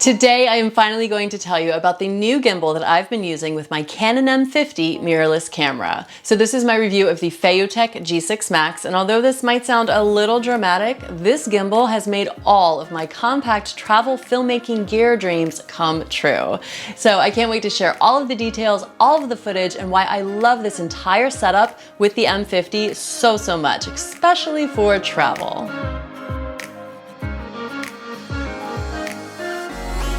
Today I am finally going to tell you about the new gimbal that I've been using with my Canon M50 mirrorless camera. So this is my review of the Photech G6 Max, and although this might sound a little dramatic, this gimbal has made all of my compact travel filmmaking gear dreams come true. So I can't wait to share all of the details, all of the footage, and why I love this entire setup with the M50 so much, especially for travel.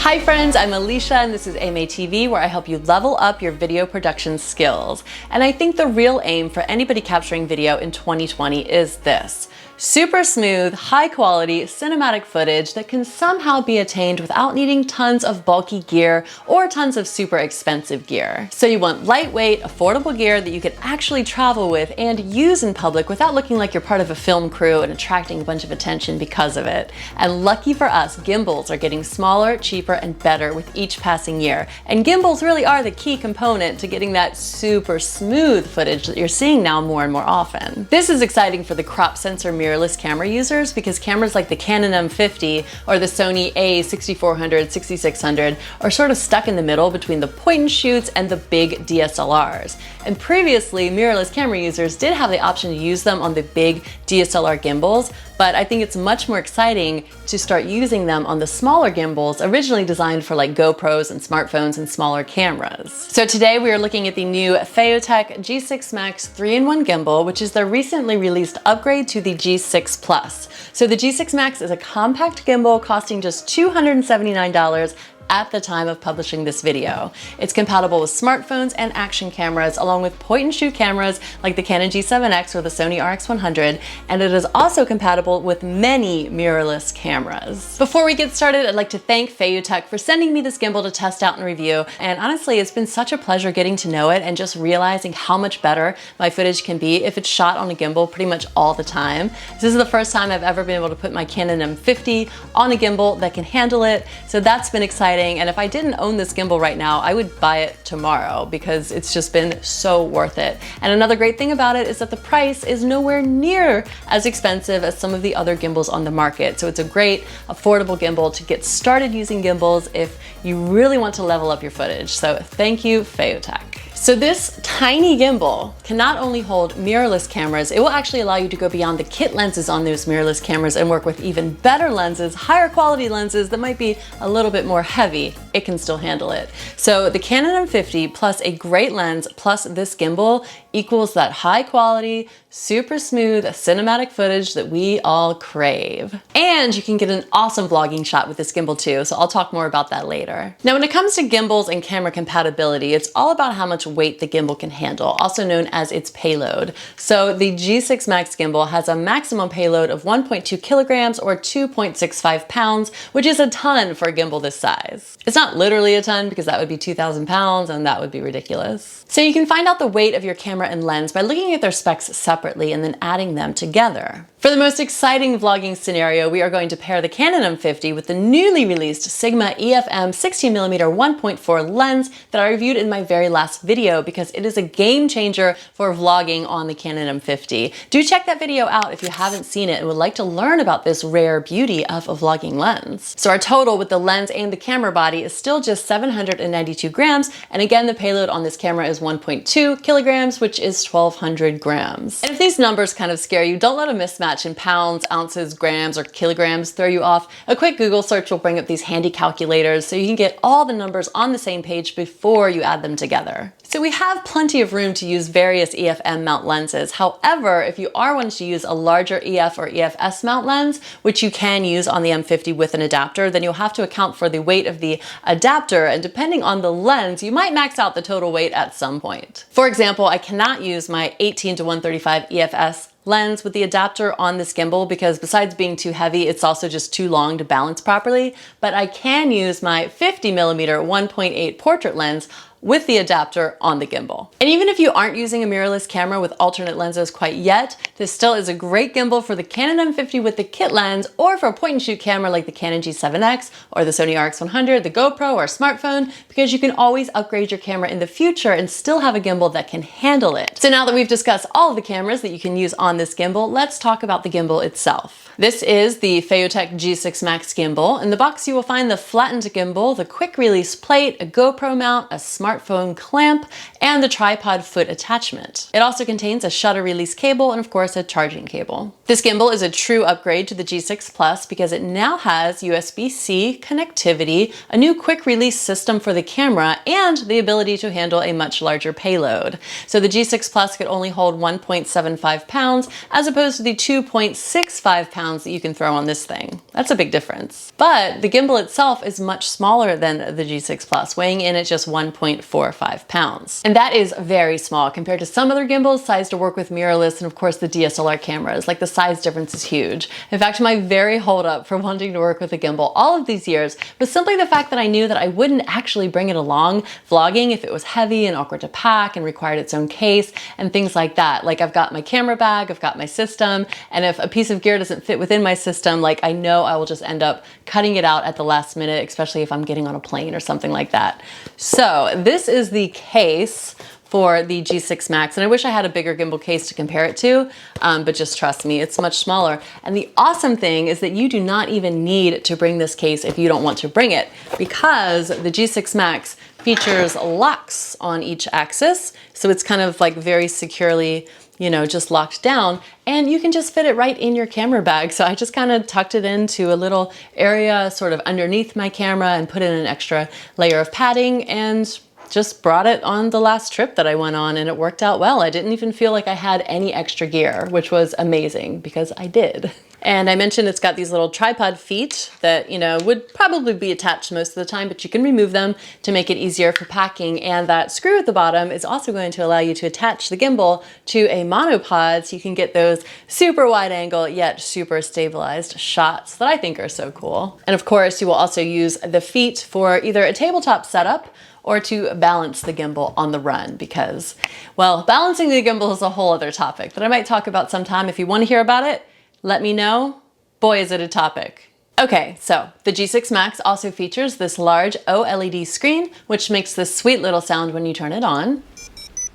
Hi friends, I'm Alicia and this is AMA TV, where I help you level up your video production skills. And I think the real aim for anybody capturing video in 2020 is this: super smooth, high quality cinematic footage that can somehow be attained without needing tons of bulky gear or tons of super expensive gear. So you want lightweight, affordable gear that you can actually travel with and use in public without looking like you're part of a film crew and attracting a bunch of attention because of it. And lucky for us, gimbals are getting smaller, cheaper, and better with each passing year. And gimbals really are the key component to getting that super smooth footage that you're seeing now more and more often. This is exciting for the crop sensor mirrorless camera users because cameras like the Canon M50 or the Sony A6400, 6600 are sort of stuck in the middle between the point and shoots and the big DSLRs. And previously, mirrorless camera users did have the option to use them on the big DSLR gimbals, but I think it's much more exciting to start using them on the smaller gimbals originally designed for like GoPros and smartphones and smaller cameras. So today we are looking at the new Photech G6 Max 3-in-1 gimbal, which is the recently released upgrade to the G6 Plus. So the G6 Max is a compact gimbal costing just $279 at the time of publishing this video. It's compatible with smartphones and action cameras, along with point-and-shoot cameras like the Canon G7X or the Sony RX100, and it is also compatible with many mirrorless cameras. Before we get started, I'd like to thank Photech for sending me this gimbal to test out and review, and honestly, it's been such a pleasure getting to know it and just realizing how much better my footage can be if it's shot on a gimbal pretty much all the time. This is the first time I've ever been able to put my Canon M50 on a gimbal that can handle it, so that's been exciting. And if I didn't own this gimbal right now, I would buy it tomorrow because it's just been so worth it. And another great thing about it is that the price is nowhere near as expensive as some of the other gimbals on the market. So it's a great, affordable gimbal to get started using gimbals if you really want to level up your footage. So thank you, Photech. So this tiny gimbal can not only hold mirrorless cameras, it will actually allow you to go beyond the kit lenses on those mirrorless cameras and work with even better lenses, higher quality lenses that might be a little bit more heavy. It can still handle it. So the Canon M50 plus a great lens plus this gimbal equals that high quality, super smooth cinematic footage that we all crave. And you can get an awesome vlogging shot with this gimbal too, so I'll talk more about that later. Now when it comes to gimbals and camera compatibility, it's all about how much weight the gimbal can handle, also known as its payload. So the G6 Max gimbal has a maximum payload of 1.2 kilograms or 2.65 pounds, which is a ton for a gimbal this size. It's not literally a ton because that would be 2,000 pounds and that would be ridiculous. So you can find out the weight of your camera and lens by looking at their specs separately and then adding them together. For the most exciting vlogging scenario, we are going to pair the Canon M50 with the newly released Sigma EFM 16mm 1.4 lens that I reviewed in my very last video because it is a game changer for vlogging on the Canon M50. Do check that video out if you haven't seen it and would like to learn about this rare beauty of a vlogging lens. So our total with the lens and the camera body is still just 792 grams, and again the payload on this camera is 1.2 kilograms, which is 1,200 grams. And if these numbers kind of scare you, don't let a mismatch in pounds, ounces, grams, or kilograms throw you off. A quick Google search will bring up these handy calculators so you can get all the numbers on the same page before you add them together. So we have plenty of room to use various EFM mount lenses. However, if you are wanting to use a larger EF or EFS mount lens, which you can use on the M50 with an adapter, then you'll have to account for the weight of the adapter, and depending on the lens, you might max out the total weight at some point. For example, I cannot use my 18-135 EFS lens with the adapter on this gimbal because besides being too heavy, it's also just too long to balance properly, but I can use my 50mm 1.8 portrait lens with the adapter on the gimbal. And even if you aren't using a mirrorless camera with alternate lenses quite yet, this still is a great gimbal for the Canon M50 with the kit lens, or for a point and shoot camera like the Canon G7X or the Sony RX100, the GoPro, or a smartphone, because you can always upgrade your camera in the future and still have a gimbal that can handle it. So now that we've discussed all of the cameras that you can use on this gimbal, let's talk about the gimbal itself. This is the Feiyutech G6 Max gimbal. In the box you will find the flattened gimbal, the quick release plate, a GoPro mount, a smartphone clamp, and the tripod foot attachment. It also contains a shutter release cable and of course a charging cable. This gimbal is a true upgrade to the G6 Plus because it now has USB-C connectivity, a new quick release system for the camera, and the ability to handle a much larger payload. So the G6 Plus could only hold 1.75 pounds as opposed to the 2.65 pounds that you can throw on this thing. That's a big difference. But the gimbal itself is much smaller than the G6 Plus, weighing in at just 1.45 pounds. And that is very small compared to some other gimbals sized to work with mirrorless and of course the DSLR cameras. Like, the size difference is huge. In fact, my very holdup for wanting to work with a gimbal all of these years was simply the fact that I knew that I wouldn't actually bring it along vlogging if it was heavy and awkward to pack and required its own case and things like that. Like, I've got my camera bag, I've got my system, and if a piece of gear doesn't fit within my system, like, I know I will just end up cutting it out at the last minute, especially if I'm getting on a plane or something like that. So this is the case for the G6 Max, and I wish I had a bigger gimbal case to compare it to, but just trust me, it's much smaller. And the awesome thing is that you do not even need to bring this case if you don't want to bring it, because the G6 Max features locks on each axis, so it's kind of like very securely, you know, just locked down, and you can just fit it right in your camera bag. So I just kind of tucked it into a little area sort of underneath my camera and put in an extra layer of padding and just brought it on the last trip that I went on, and it worked out well. I didn't even feel like I had any extra gear, which was amazing because I did. And I mentioned it's got these little tripod feet that, you know, would probably be attached most of the time, but you can remove them to make it easier for packing. And that screw at the bottom is also going to allow you to attach the gimbal to a monopod, so you can get those super wide angle yet super stabilized shots that I think are so cool. And of course, you will also use the feet for either a tabletop setup or to balance the gimbal on the run, because, well, balancing the gimbal is a whole other topic that I might talk about sometime. If you want to hear about it, let me know. Boy, is it a topic. Okay, so the G6 Max also features this large OLED screen, which makes this sweet little sound when you turn it on.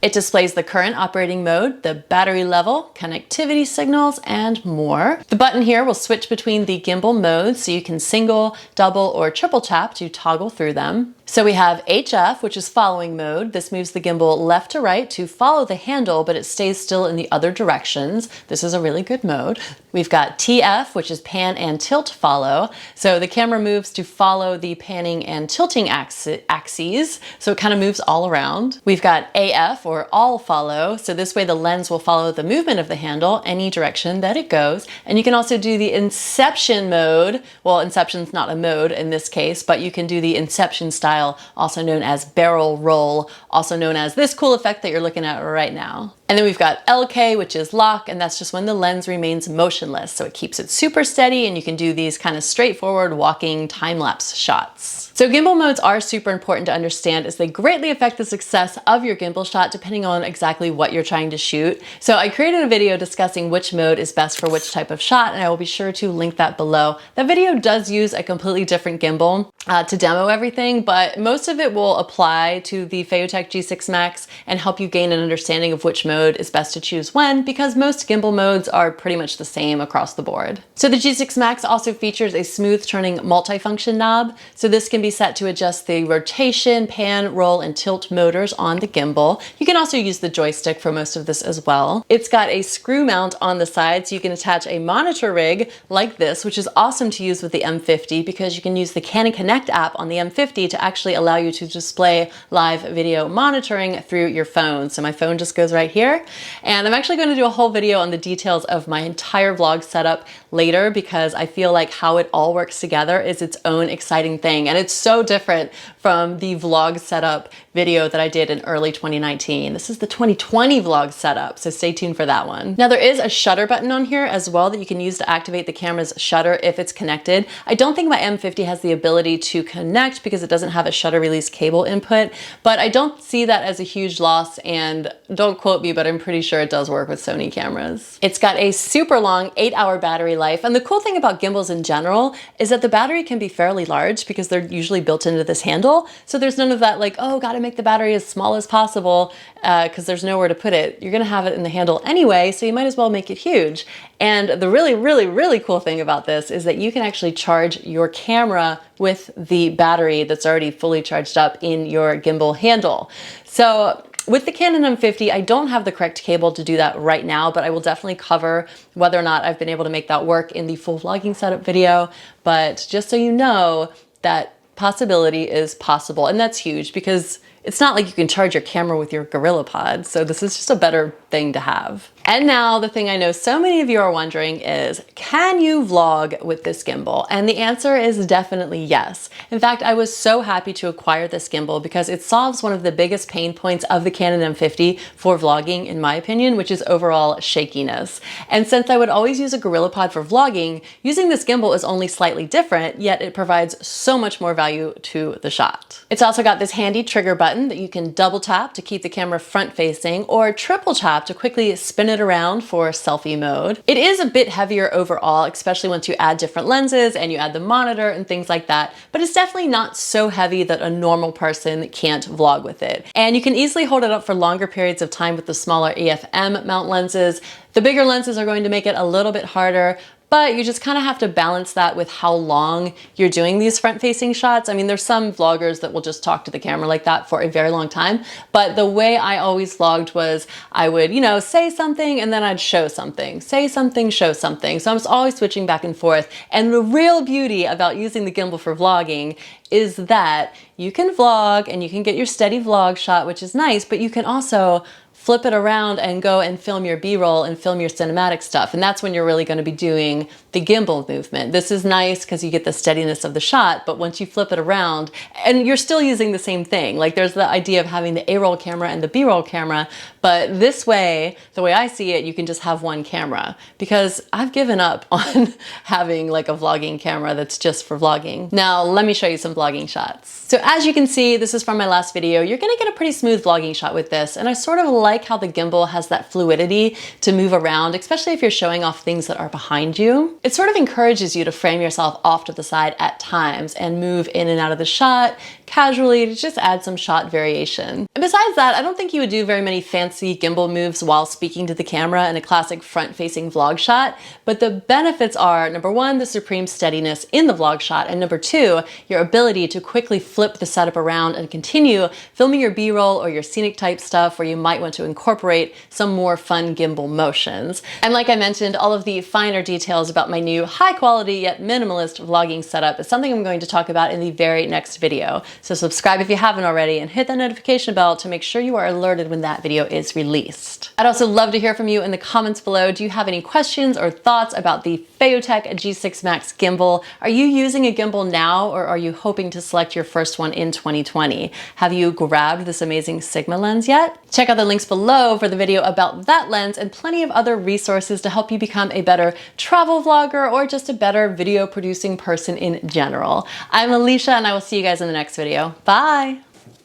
It displays the current operating mode, the battery level, connectivity signals, and more. The button here will switch between the gimbal modes, so you can single, double, or triple tap to toggle through them. So we have HF, which is following mode. This moves the gimbal left to right to follow the handle, but it stays still in the other directions. This is a really good mode. We've got TF, which is pan and tilt follow. So the camera moves to follow the panning and tilting axes, so it kind of moves all around. We've got AF, or all follow. So this way the lens will follow the movement of the handle any direction that it goes. And you can also do the inception mode. Well, inception's not a mode in this case, but you can do the inception style, also known as barrel roll, also known as this cool effect that you're looking at right now. And then we've got LK, which is lock, and that's just when the lens remains motionless. So it keeps it super steady, and you can do these kind of straightforward walking time-lapse shots. So gimbal modes are super important to understand, as they greatly affect the success of your gimbal shot depending on exactly what you're trying to shoot. So I created a video discussing which mode is best for which type of shot, and I will be sure to link that below. That video does use a completely different gimbal to demo everything, but most of it will apply to the Feiyutech G6 Max and help you gain an understanding of which mode is best to choose when, because most gimbal modes are pretty much the same across the board. So the G6 Max also features a smooth turning multifunction knob. So this can be set to adjust the rotation, pan, roll, and tilt motors on the gimbal. You can also use the joystick for most of this as well. It's got a screw mount on the side, so you can attach a monitor rig like this, which is awesome to use with the M50 because you can use the Canon Connect app on the M50 to actually allow you to display live video monitoring through your phone. So my phone just goes right here, easier. And I'm actually going to do a whole video on the details of my entire vlog setup later, because I feel like how it all works together is its own exciting thing. And it's so different from the vlog setup video that I did in early 2019. This is the 2020 vlog setup, so stay tuned for that one. Now there is a shutter button on here as well that you can use to activate the camera's shutter if it's connected. I don't think my M50 has the ability to connect because it doesn't have a shutter release cable input, but I don't see that as a huge loss, and don't quote me, but I'm pretty sure it does work with Sony cameras. It's got a super long 8-hour battery life, and the cool thing about gimbals in general is that the battery can be fairly large because they're usually built into this handle, so there's none of that like, oh, gotta make the battery as small as possible because there's nowhere to put it. You're gonna have it in the handle anyway, so you might as well make it huge. And the really cool thing about this is that you can actually charge your camera with the battery that's already fully charged up in your gimbal handle. So with the Canon M50, I don't have the correct cable to do that right now, but I will definitely cover whether or not I've been able to make that work in the full vlogging setup video. But just so you know, that possibility is possible, and that's huge because it's not like you can charge your camera with your GorillaPod, so this is just a better thing to have. And now the thing I know so many of you are wondering is, can you vlog with this gimbal? And the answer is definitely yes. In fact, I was so happy to acquire this gimbal because it solves one of the biggest pain points of the Canon M50 for vlogging, in my opinion, which is overall shakiness. And since I would always use a GorillaPod for vlogging, using this gimbal is only slightly different, yet it provides so much more value to the shot. It's also got this handy trigger button that you can double tap to keep the camera front facing, or triple tap to quickly spin it around for selfie mode. It is a bit heavier overall, especially once you add different lenses and you add the monitor and things like that, but it's definitely not so heavy that a normal person can't vlog with it. And you can easily hold it up for longer periods of time with the smaller EFM mount lenses. The bigger lenses are going to make it a little bit harder, but you just kind of have to balance that with how long you're doing these front-facing shots. I mean, there's some vloggers that will just talk to the camera like that for a very long time, but the way I always vlogged was I would, you know, say something and then I'd show something, say something, show something. So I was always switching back and forth. And the real beauty about using the gimbal for vlogging is that you can vlog and you can get your steady vlog shot, which is nice, but you can also flip it around and go and film your B-roll and film your cinematic stuff. And that's when you're really going to be doing the gimbal movement. This is nice because you get the steadiness of the shot, but once you flip it around, and you're still using the same thing. Like there's the idea of having the A-roll camera and the B-roll camera, but this way, the way I see it, you can just have one camera, because I've given up on having like a vlogging camera that's just for vlogging. Now, let me show you some vlogging shots. So as you can see, this is from my last video. You're going to get a pretty smooth vlogging shot with this, and I sort of like how the gimbal has that fluidity to move around, especially if you're showing off things that are behind you. It sort of encourages you to frame yourself off to the side at times and move in and out of the shot casually to just add some shot variation. And besides that, I don't think you would do very many fancy gimbal moves while speaking to the camera in a classic front-facing vlog shot, but the benefits are, number one, the supreme steadiness in the vlog shot, and number two, your ability to quickly flip the setup around and continue filming your B-roll or your scenic type stuff where you might want to incorporate some more fun gimbal motions. And like I mentioned, all of the finer details about my new high quality yet minimalist vlogging setup is something I'm going to talk about in the very next video. So subscribe if you haven't already and hit that notification bell to make sure you are alerted when that video is released. I'd also love to hear from you in the comments below. Do you have any questions or thoughts about the Phototech G6 Max gimbal? Are you using a gimbal now, or are you hoping to select your first one in 2020? Have you grabbed this amazing Sigma lens yet? Check out the links below for the video about that lens and plenty of other resources to help you become a better travel vlogger or just a better video producing person in general. I'm Alicia, and I will see you guys in the next video. Bye!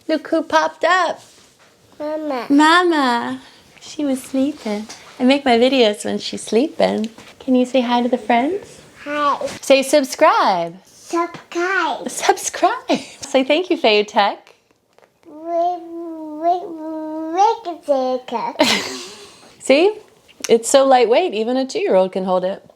Look who popped up! Mama. Mama! She was sleeping. I make my videos when she's sleeping. Can you say hi to the friends? Hi. Say subscribe! Subscribe. Subscribe! Say thank you, Phototech. See? It's so lightweight, even a 2-year-old can hold it.